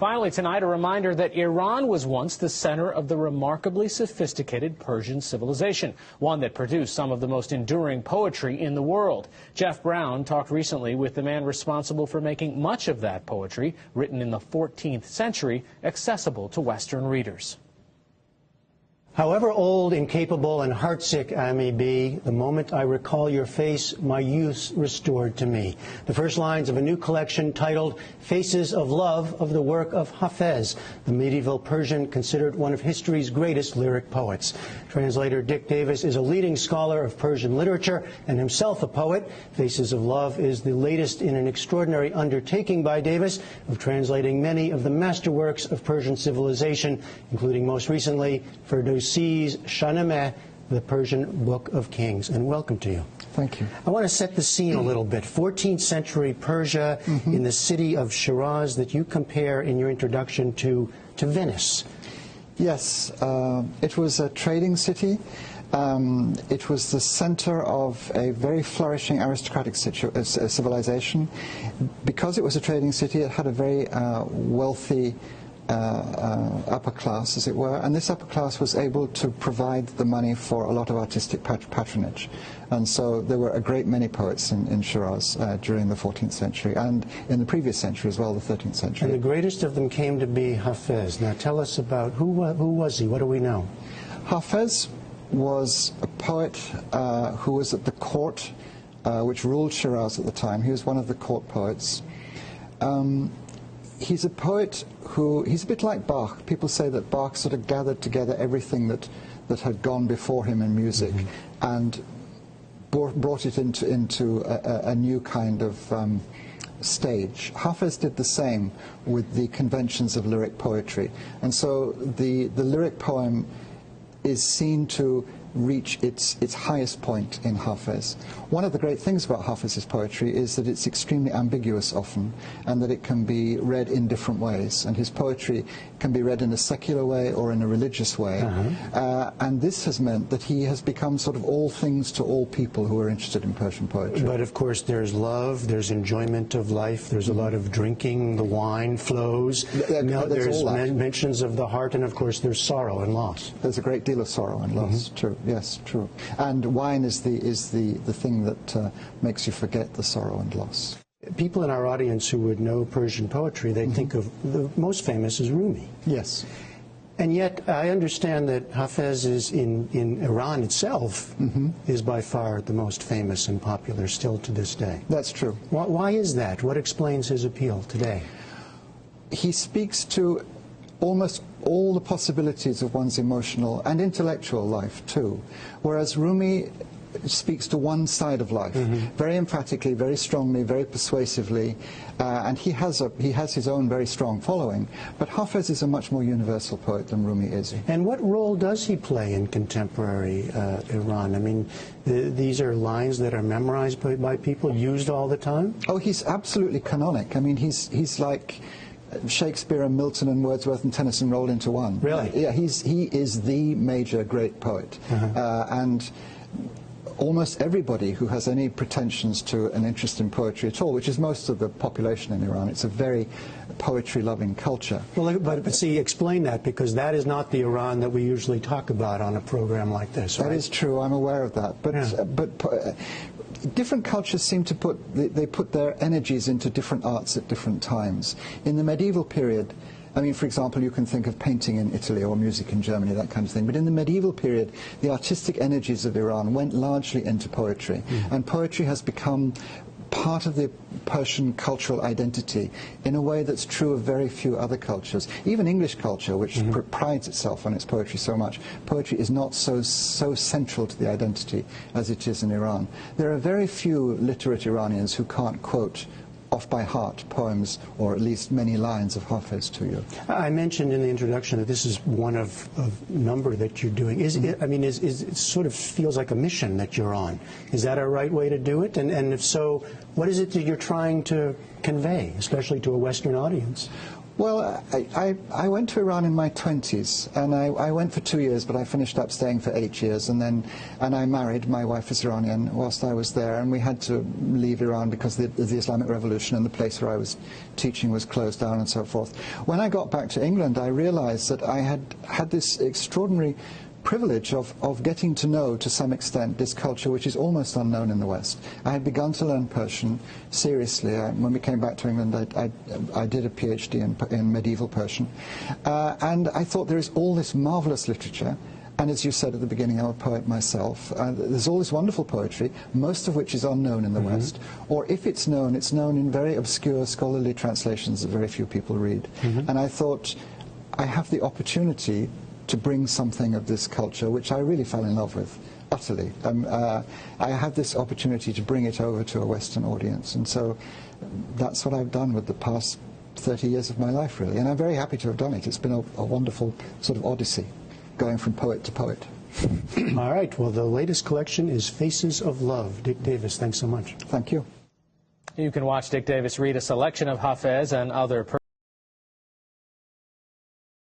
Finally tonight, a reminder that Iran was once the center of the remarkably sophisticated Persian civilization, one that produced some of the most enduring poetry in the world. Jeff Brown talked recently with the man responsible for making much of that poetry, written in the 14th century, accessible to Western readers. However old, incapable, and heartsick I may be, the moment I recall your face, my youth's restored to me. The first lines of a new collection titled Faces of Love of the work of Hafez, the medieval Persian considered one of history's greatest lyric poets. Translator Dick Davis is a leading scholar of Persian literature and himself a poet. Faces of Love is the latest in an extraordinary undertaking by Davis of translating many of the masterworks of Persian civilization, including most recently Ferdowsi's Shahnameh, the Persian Book of Kings. And welcome to you. Thank you. I want to set the scene a little bit. 14th century Persia in the city of Shiraz that you compare in your introduction to Venice. Yes, it was a trading city. It was the center of a very flourishing aristocratic civilization. Because it was a trading city, it had a very wealthy upper class, as it were, and this upper class was able to provide the money for a lot of artistic patronage. And so there were a great many poets in Shiraz during the 14th century, and in the previous century as well, the 13th century. And the greatest of them came to be Hafez. Now tell us about who was he? What do we know? Hafez was a poet who was at the court which ruled Shiraz at the time. He was one of the court poets. He's a poet who, he's a bit like Bach. People say that Bach sort of gathered together everything that had gone before him in music and brought it into a new kind of stage. Hafez did the same with the conventions of lyric poetry. And so the lyric poem is seen to reach its highest point in Hafez. One of the great things about Hafez's poetry is that it's extremely ambiguous often, and that it can be read in different ways. And his poetry can be read in a secular way or in a religious way. And this has meant that he has become sort of all things to all people who are interested in Persian poetry. But of course there's love, there's enjoyment of life, there's a lot of drinking, the wine flows, there's mentions of the heart, and of course there's sorrow and loss. There's a great deal of sorrow and loss, true. Yes, true. And wine is the thing that makes you forget the sorrow and loss. People in our audience who would know Persian poetry, they think of the most famous as Rumi. Yes. And yet I understand that Hafez is in Iran itself is by far the most famous and popular still to this day. That's true. Why is that? What explains his appeal today? He speaks to almost all the possibilities of one's emotional and intellectual life too, whereas Rumi speaks to one side of life very emphatically, very strongly, very persuasively, and he has his own very strong following. But Hafez is a much more universal poet than Rumi is. And what role does he play in contemporary Iran? I mean, these are lines that are memorized by people, used all the time? Oh, he's absolutely canonic. I mean, he's like Shakespeare and Milton and Wordsworth and Tennyson rolled into one. Really? Yeah, he is the major great poet. And almost everybody who has any pretensions to an interest in poetry at all, which is most of the population in Iran, it's a very poetry-loving culture. Well, but see, explain that, because that is not the Iran that we usually talk about on a program like this, right? That is true, I'm aware of that. But different cultures seem to put their energies into different arts at different times. In the medieval period, I mean, for example, you can think of painting in Italy or music in Germany, that kind of thing. But in the medieval period, the artistic energies of Iran went largely into poetry. And poetry has become part of the Persian cultural identity in a way that's true of very few other cultures. Even English culture, which prides itself on its poetry so much, poetry is not so central to the identity as it is in Iran. There are very few literate Iranians who can't quote off by heart poems, or at least many lines of Hafez to you. I mentioned in the introduction that this is one of a number that you're doing. I mean, it sort of feels like a mission that you're on. Is that a right way to do it? And if so, what is it that you're trying to convey, especially to a Western audience? Well, I went to Iran in my 20s, and I went for 2 years, but I finished up staying for 8 years, and I married. My wife is Iranian whilst I was there, and we had to leave Iran because of the Islamic Revolution, and the place where I was teaching was closed down and so forth. When I got back to England, I realized that I had this extraordinary privilege of getting to know, to some extent, this culture which is almost unknown in the West. I had begun to learn Persian seriously. When we came back to England, I did a PhD in medieval Persian. And I thought there is all this marvelous literature. And as you said at the beginning, I'm a poet myself. There's all this wonderful poetry, most of which is unknown in the West. Or if it's known in very obscure scholarly translations that very few people read. And I thought, I have the opportunity to bring something of this culture, which I really fell in love with, utterly. I had this opportunity to bring it over to a Western audience, and so that's what I've done with the past 30 years of my life, really, and I'm very happy to have done it. It's been a wonderful sort of odyssey, going from poet to poet. All right, well, the latest collection is Faces of Love. Dick Davis, thanks so much. Thank you. You can watch Dick Davis read a selection of Hafez and other